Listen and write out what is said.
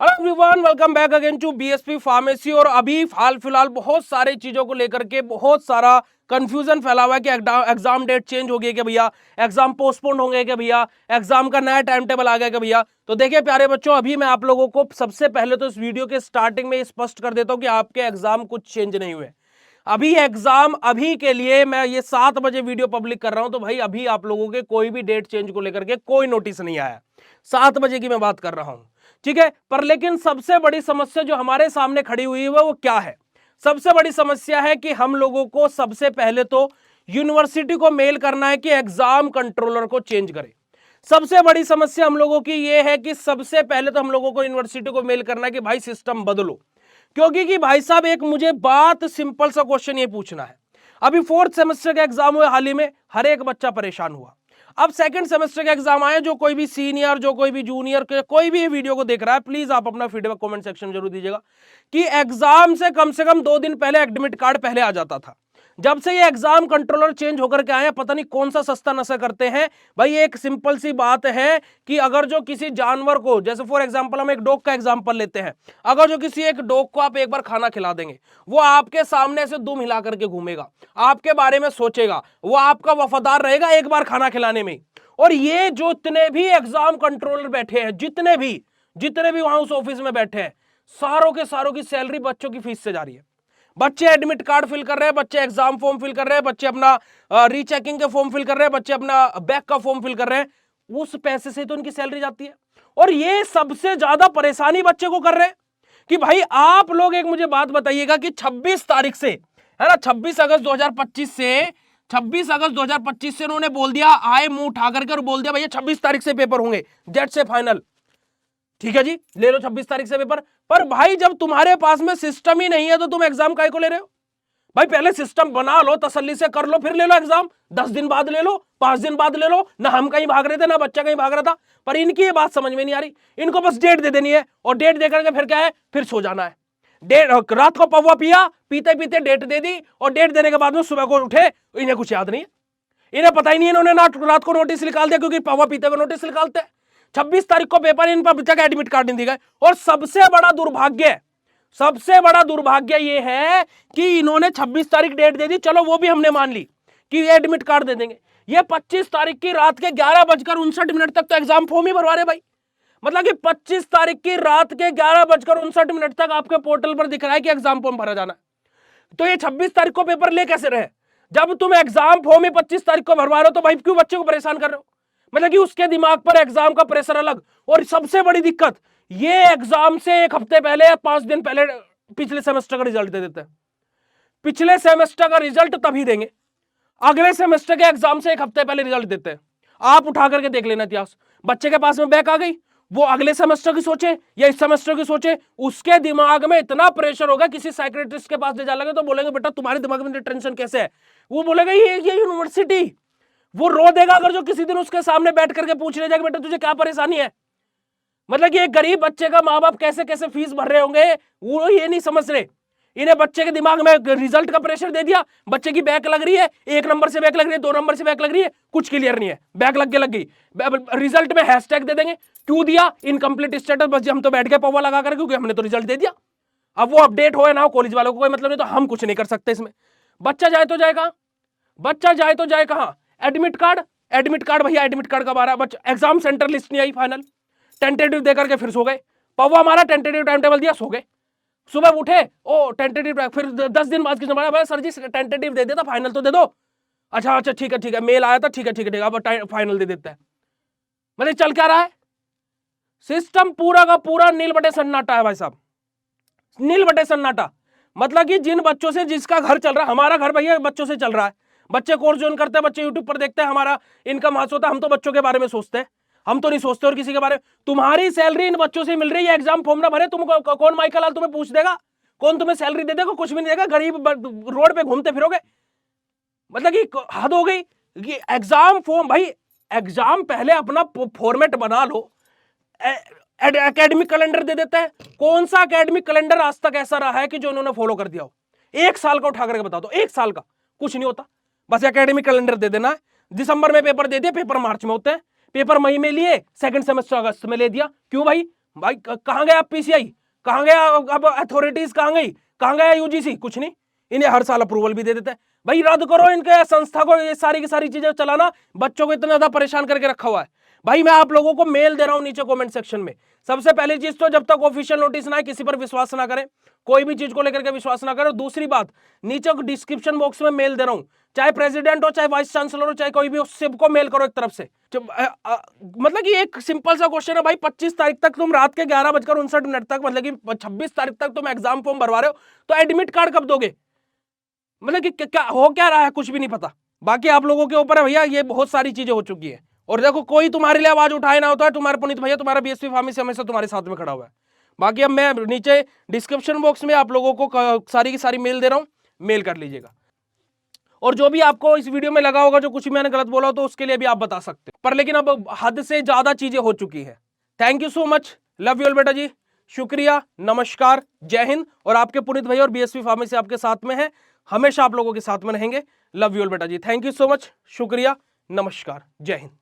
Hello everyone, welcome back again to BSP pharmacy. और अभी हाल फिलहाल बहुत सारी चीजों को लेकर के बहुत सारा कंफ्यूजन फैला हुआ है कि एग्जाम डेट चेंज हो गई क्या भैया, एग्जाम पोस्टपोन हो गए क्या भैया, एग्जाम का नया टाइम टेबल आ गया क्या भैया। तो देखिए प्यारे बच्चों, अभी मैं आप लोगों को सबसे पहले तो इस वीडियो के स्टार्टिंग में स्पष्ट कर देता हूं कि आपके एग्जाम कुछ चेंज नहीं हुए। अभी एग्जाम अभी के लिए मैं ये 7 बजे वीडियो पब्लिक कर रहा हूं, तो भाई अभी आप लोगों के कोई भी डेट चेंज को लेकर के कोई नोटिस नहीं आया। 7 बजे की मैं बात कर रहा हूं, ठीक है। पर लेकिन सबसे बड़ी समस्या जो हमारे सामने खड़ी हुई है वो क्या है? सबसे बड़ी समस्या है कि हम लोगों को सबसे पहले तो यूनिवर्सिटी को मेल करना है कि एग्जाम कंट्रोलर को चेंज करे। सबसे बड़ी समस्या हम लोगों की यह है कि सबसे पहले तो हम लोगों को यूनिवर्सिटी को मेल करना है कि भाई सिस्टम बदलो। क्योंकि कि भाई साहब एक मुझे बात सिंपल सा क्वेश्चन ये पूछना है। अभी 4th सेमेस्टर का एग्जाम हुआ हाल ही में, हर एक बच्चा परेशान हुआ। अब 2nd सेमेस्टर का एग्जाम आया, जो कोई भी सीनियर, जो कोई भी जूनियर, कोई भी वीडियो को देख रहा है, प्लीज आप अपना फीडबैक कमेंट सेक्शन में जरूर दीजिएगा कि एग्जाम से कम 2 दिन पहले एडमिट कार्ड पहले आ जाता था। जब से ये एग्जाम कंट्रोलर चेंज होकर के आए, पता नहीं कौन सा सस्ता नशा करते हैं। भाई एक सिंपल सी बात है कि अगर जो किसी जानवर को, जैसे फॉर एग्जांपल हम एक डॉग का एग्जांपल लेते हैं, अगर जो किसी एक डॉग को आप एक बार खाना खिला देंगे, वो आपके सामने से दुम हिला करके घूमेगा, आपके बारे में सोचेगा, वो आपका वफादार रहेगा एक बार खाना खिलाने में। और ये जो जितने भी एग्जाम कंट्रोलर बैठे हैं, जितने भी वहां उस ऑफिस में बैठे हैं, सारों के सारों की सैलरी बच्चों की फीस से जा रही है। बच्चे एडमिट कार्ड फिल कर रहे हैं, बच्चे एग्जाम फॉर्म फिल कर रहे हैं, बच्चे अपना रीचेकिंग के फॉर्म फिल कर रहे हैं, बच्चे अपना बैक का फॉर्म फिल कर रहे हैं, उस पैसे से तो उनकी सैलरी जाती है। और ये सबसे ज्यादा परेशानी बच्चे को कर रहे हैं कि भाई आप लोग एक मुझे बात बताइएगा कि 26 तारीख से, है ना, 26 अगस्त 2025 से उन्होंने बोल दिया, आए मुंह उठा करके और बोल दिया भैया 26 तारीख से पेपर होंगे, जेट से फाइनल। ठीक है जी, ले लो 26 तारीख से पेपर। पर भाई जब तुम्हारे पास में सिस्टम ही नहीं है तो तुम एग्जाम काहे को ले रहे हो? भाई पहले सिस्टम बना लो, तसल्ली से कर लो, फिर ले लो एग्जाम। 10 दिन बाद ले लो, 5 दिन बाद ले लो। ना हम कहीं भाग रहे थे, ना बच्चा कहीं भाग रहा था। पर इनकी ये बात समझ में नहीं आ रही। इनको बस डेट दे देनी है, और डेट देकर के फिर क्या है, फिर सो जाना है। डेट रात को पौवा पिया, पीते पीते डेट दे दी, और डेट देने के बाद में सुबह को उठे, इन्हें कुछ याद नहीं है। इन्हें पता ही नहीं है, इन्होंने रात को नोटिस निकाल दिया, क्योंकि पौवा पीते हुए नोटिस निकालते हैं। 26 तारीख को पेपर, इन पर बच्चा का एडमिट कार्ड नहीं दिया गया। और सबसे बड़ा दुर्भाग्य यह है कि इन्होंने 26 तारीख डेट दे दी, चलो वो भी हमने मान ली कि एडमिट कार्ड दे देंगे। ये 25 तारीख की रात के 11:59 तक तो एग्जाम फॉर्म ही भरवा रहे भाई। मतलब कि 25 तारीख की रात के 11:59 तक आपके पोर्टल पर दिख रहा है कि एग्जाम फॉर्म भरा जाना है। तो ये 26 तारीख को पेपर ले कैसे रहे? जब तुम एग्जाम फॉर्म ही 25 तारीख को भरवा रहे हो, तो भाई क्यों बच्चे को परेशान कर रहे हो? मतलब कि उसके दिमाग पर एग्जाम का प्रेशर अलग। और सबसे बड़ी दिक्कत, ये एग्जाम से 1 हफ्ते पहले या 5 दिन पहले पिछले सेमेस्टर का रिजल्ट दे देते हैं। पिछले सेमेस्टर का रिजल्ट तभी देंगे, अगले सेमेस्टर के एग्जाम से 1 हफ्ते पहले रिजल्ट देते हैं। आप उठा करके देख लेना इतिहास। बच्चे के पास में बैक आ गई, वो अगले सेमेस्टर की सोचे या इस सेमेस्टर की सोचे, उसके दिमाग में इतना प्रेशर होगा, किसी साइकियाट्रिस्ट के पास ले जाएंगे तो बोलेंगे बेटा तुम्हारे दिमाग में टेंशन कैसे है? वो बोलेगा ये यूनिवर्सिटी। वो रो देगा अगर जो किसी दिन उसके सामने बैठ करके पूछ ले जाएगा बेटा तुझे क्या परेशानी है। मतलब कि एक गरीब बच्चे का माँ बाप कैसे कैसे फीस भर रहे होंगे, वो ये नहीं समझ रहे। इन्हें बच्चे के दिमाग में रिजल्ट का प्रेशर दे दिया, बच्चे की बैक लग रही है, 1 नंबर से बैक लग रही है, 2 नंबर से बैक लग रही है, कुछ क्लियर नहीं है, बैक लग गई। रिजल्ट में हैशटैग दे देंगे, क्यों दिया, इनकम्प्लीट स्टेटस, बस हम तो बैठ गए पौवा लगा कर, क्योंकि हमने तो रिजल्ट दे दिया। अब वो अपडेट हो ना हो, कॉलेज वालों को कोई मतलब नहीं, तो हम कुछ नहीं कर सकते इसमें। बच्चा जाए तो जाए कहां? एडमिट कार्ड भैया, एडमिट कार्ड कब आ रहा है? बच्चा एग्जाम सेंटर लिस्ट नहीं आई फाइनल, टेंटेटिव देकर के फिर सो गए। पौवा मारा, टेंटेटिव टाइम टेबल दिया, सो गए। सुबह उठे, ओ टेंटेटिव, फिर 10 दिन बाद किसने बोला सर जी टेंटेटिव दे देता, फाइनल तो दे दो। अच्छा ठीक है, मेल आया था, ठीक है, अब फाइनल दे देता है। मतलब चल क्या रहा है? सिस्टम पूरा का पूरा नील बटे सन्नाटा है भाई साहब, नील बटे सन्नाटा। मतलब कि जिन बच्चों से जिसका घर चल रहा है, हमारा घर भैया बच्चों से चल रहा है। बच्चे कोर्स ज्वाइन करते हैं, बच्चे यूट्यूब पर देखते हैं, हमारा इनकम हासिल होता है, हम तो बच्चों के बारे में सोचते हैं, हम तो नहीं सोचते और किसी के बारे में। तुम्हारी सैलरी इन बच्चों से मिल रही है, एग्जाम फॉर्म ना भरे तुम कौन माइकल लाल तुम्हें पूछ देगा? कौन तुम्हें सैलरी दे देगा? कुछ भी नहीं देगा, गरीब रोड पे घूमते फिरोगे। मतलब कि हद हो गई कि एग्जाम फॉर्म, भाई एग्जाम पहले अपना फॉर्मेट बना लो, एकेडमिक कैलेंडर दे देते हैं। कौन सा एकेडमिक कैलेंडर आज तक ऐसा रहा है कि जो उन्होंने फॉलो कर दिया हो? 1 साल का उठा करके बता दो, 1 साल का कुछ नहीं होता। बस एकेडमिक कैलेंडर दे देना है, दिसंबर में पेपर दे दिए, पेपर मार्च में होते हैं, पेपर मई में लिए, 2nd सेमेस्टर अगस्त में ले दिया। क्यों भाई? भाई कहां गया पीसीआई, कहां गया अब अथॉरिटीज, कहां गई, कहां गया यूजीसी, कुछ नहीं। इन्हें हर साल अप्रूवल भी दे देता है। भाई रद्द करो इनके संस्था को, ये सारी की सारी चीजें चलाना, बच्चों को इतना ज्यादा परेशान करके रखा हुआ है। भाई मैं आप लोगों को मेल दे रहा हूं नीचे कमेंट सेक्शन में। सबसे पहली चीज तो जब तक ऑफिशियल नोटिस ना है किसी पर विश्वास ना करें, कोई भी चीज को लेकर के विश्वास ना करें। दूसरी बात, नीचे डिस्क्रिप्शन बॉक्स में मेल दे रहा हूं, चाहे प्रेसिडेंट हो, चाहे वाइस चांसलर हो, चाहे कोई भी हो, सबको मेल करो एक तरफ से। मतलब कि एक सिंपल सा क्वेश्चन है भाई, 25 तारीख तक तुम रात के 11:59 तक, मतलब कि 26 तारीख तक तुम एग्जाम फॉर्म भरवा रहे हो, तो एडमिट कार्ड कब दोगे? मतलब कि क्या हो क्या रहा है, कुछ भी नहीं पता। बाकी आप लोगों के ऊपर है भैया, ये बहुत सारी चीजें हो चुकी है। और देखो कोई तुम्हारे लिए आवाज उठाए ना होता है, तुम्हारे पुनीत भैया, तुम्हारा बीएसपी फार्मेसी हमेशा तुम्हारे साथ में खड़ा हुआ है। बाकी अब मैं नीचे डिस्क्रिप्शन बॉक्स में आप लोगों को सारी की सारी मेल दे रहा हूं, मेल कर लीजिएगा। और जो भी आपको इस वीडियो में लगा होगा, जो कुछ भी मैंने गलत बोला तो उसके लिए भी आप बता सकते हो, पर लेकिन अब हद से ज्यादा चीजें हो चुकी है। Thank you so much, love you all बेटा जी, शुक्रिया, नमस्कार, जय हिंद। और आपके पुनीत भैया और बीएसपी फार्मेसी आपके साथ में है, हमेशा आप लोगों के साथ में रहेंगे। लव यू ऑल बेटा जी, थैंक यू सो मच, शुक्रिया, नमस्कार, जय हिंद।